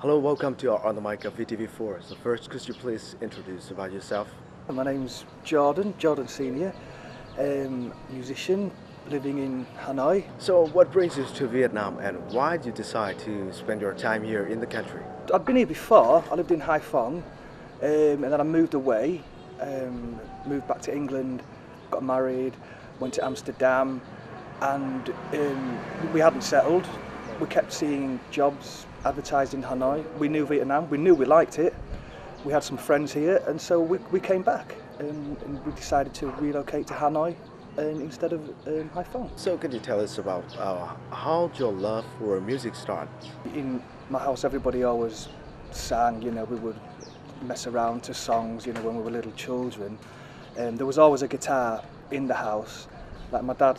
Hello, welcome to our On the Mic of VTV4. So first, could you please introduce about yourself? My name's Jordan Senior, musician living in Hanoi. So what brings you to Vietnam and why did you decide to spend your time here in the country? I'd been here before. I lived in Hai Phong, and then I moved away, moved back to England, got married, went to Amsterdam, and we hadn't settled. We kept seeing jobs advertised in Hanoi. We knew Vietnam, we knew we liked it. We had some friends here, and so we came back, and we decided to relocate to Hanoi instead of Hai Phong. So could you tell us about how your love for music started? In my house, everybody always sang, we would mess around to songs, when we were little children. There was always a guitar in the house. Like my dad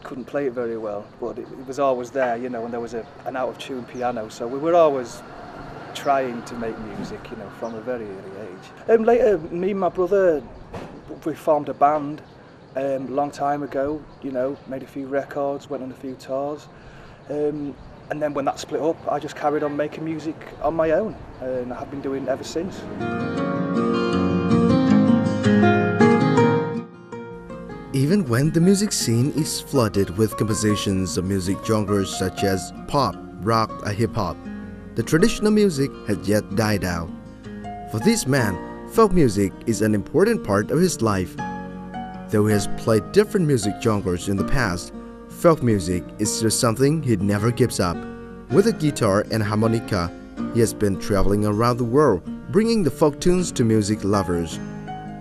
couldn't play it very well, but it was always there, when there was an out-of-tune piano. So we were always trying to make music, from a very early age. Later, me and my brother, we formed a band a long time ago, made a few records, went on a few tours. And then when that split up, I just carried on making music on my own, and I have been doing it ever since. Even when the music scene is flooded with compositions of music genres such as pop, rock, or hip-hop, the traditional music has yet died out. For this man, folk music is an important part of his life. Though he has played different music genres in the past, folk music is still something he never gives up. With a guitar and harmonica, he has been traveling around the world, bringing the folk tunes to music lovers.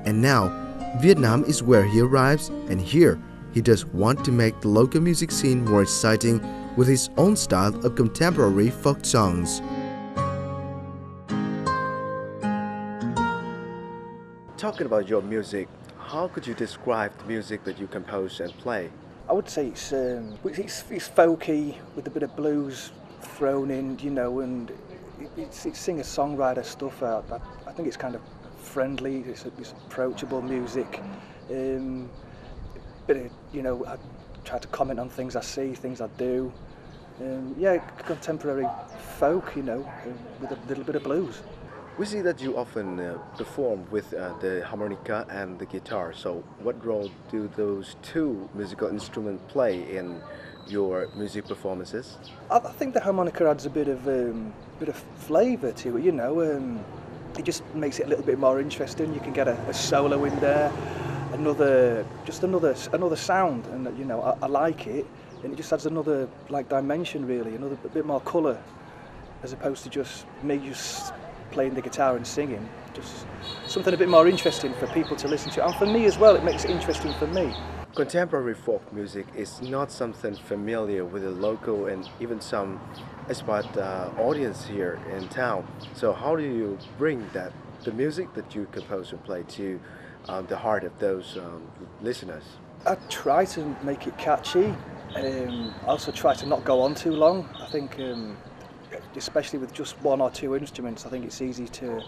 And now, Vietnam is where he arrives, and here he does want to make the local music scene more exciting with his own style of contemporary folk songs. Talking about your music, how could you describe the music that you compose and play? I would say it's folky with a bit of blues thrown in, and it's singer-songwriter stuff. I think it's kind of friendly, it's approachable music. But I try to comment on things I see, things I do. Contemporary folk, with a little bit of blues. We see that you often perform with the harmonica and the guitar. So what role do those two musical instruments play in your music performances? I think the harmonica adds a bit of flavour to it, It just makes it a little bit more interesting. You can get a solo in there, another sound, and I like it, and it just adds another dimension, really, a bit more colour, as opposed to just me playing the guitar and singing. Just something a bit more interesting for people to listen to, and for me as well. It makes it interesting for me. Contemporary folk music is not something familiar with the local and even some expat audience here in town. So how do you bring the music that you compose and play to the heart of those listeners? I try to make it catchy. I also try to not go on too long. I think, especially with just one or two instruments, I think it's easy to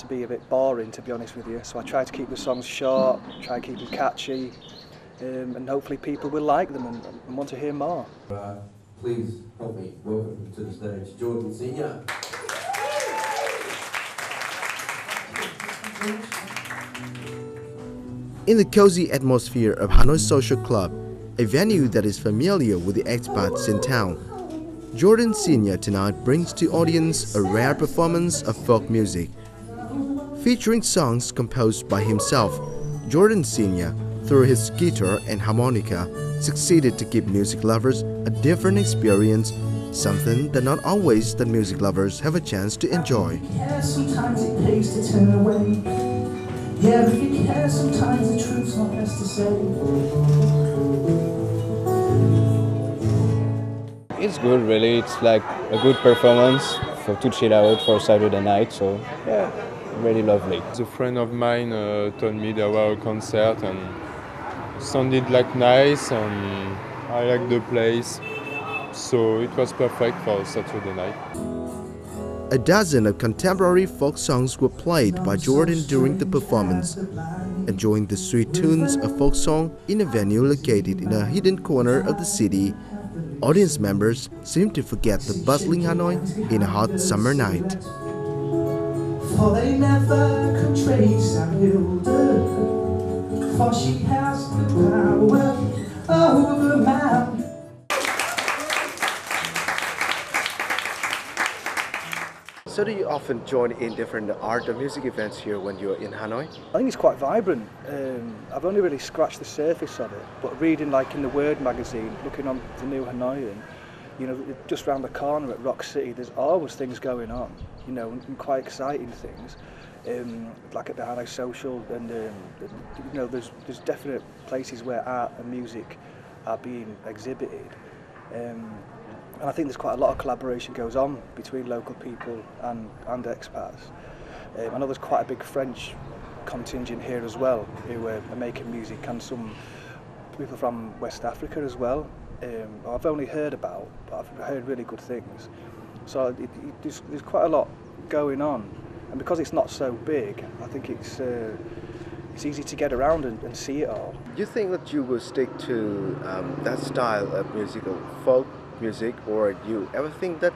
be a bit boring, to be honest with you. So I try to keep the songs short, try to keep them catchy, and hopefully people will like them and want to hear more. Please help me welcome to the stage Jordan Senior. In the cozy atmosphere of Hanoi Social Club, a venue that is familiar with the expats in town, Jordan Senior tonight brings to audience a rare performance of folk music. Featuring songs composed by himself, Jordan Senior, through his guitar and harmonica, succeeded to give music lovers a different experience, something that not always the music lovers have a chance to enjoy. Yeah, sometimes it pays to turn away. Yeah, but if you care, sometimes the truth's not best to say. It's good, really. It's like a good performance to chill out for Saturday night, so yeah, really lovely. A friend of mine told me there were a concert and it sounded like nice, and I liked the place, so it was perfect for Saturday night. A dozen of contemporary folk songs were played by Jordan during the performance, enjoying the sweet tunes of folk song in a venue located in a hidden corner of the city. audience members seemed to forget the bustling Hanoi in a hot summer night. For they never could trace our Hilda, for she has the power over man. So do you often join in different art and music events here when you're in Hanoi? I think it's quite vibrant. I've only really scratched the surface of it, but reading like in the Word magazine, looking on the new Hanoian, you know, just round the corner at Rock City, there's always things going on, you know, and quite exciting things. Like at the Hanoi Social, and you know, there's definite places where art and music are being exhibited. And I think there's quite a lot of collaboration goes on between local people and expats. I know there's quite a big French contingent here as well who are making music, and some people from West Africa as well. I've only heard about, but I've heard really good things. So there's quite a lot going on, and because it's not so big, I think it's easy to get around and see it all. Do you think that you will stick to that style of musical folk music, or do you ever think that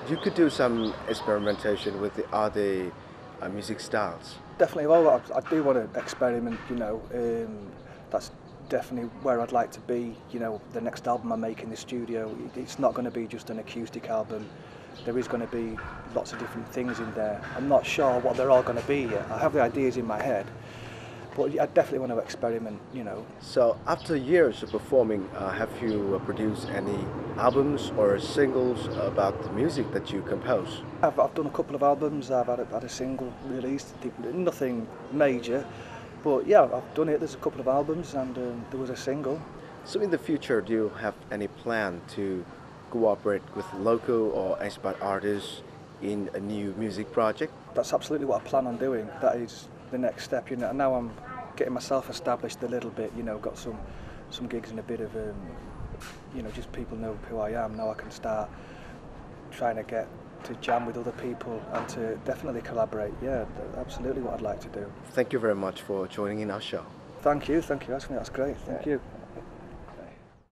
you could do some experimentation with the other music styles? Definitely, well, I do want to experiment, you know. That's definitely where I'd like to be, you know. The next album I make in the studio, it's not going to be just an acoustic album. There is going to be lots of different things in there. I'm not sure what they're all going to be yet. I have the ideas in my head, but I definitely want to experiment, you know. So after years of performing, have you produced any albums or singles about the music that you compose? I've done a couple of albums. I've had a single released, nothing major, but yeah, I've done it. There's a couple of albums, and there was a single. So in the future, do you have any plan to cooperate with local or expat artists in a new music project? That's absolutely what I plan on doing. That is the next step, you know. Now I'm getting myself established a little bit, you know, got some gigs and a bit of, you know, just people know who I am. Now I can start trying to get to jam with other people and to definitely collaborate. Yeah, absolutely what I'd like to do. Thank you very much for joining in our show. Thank you, that's great, thank you.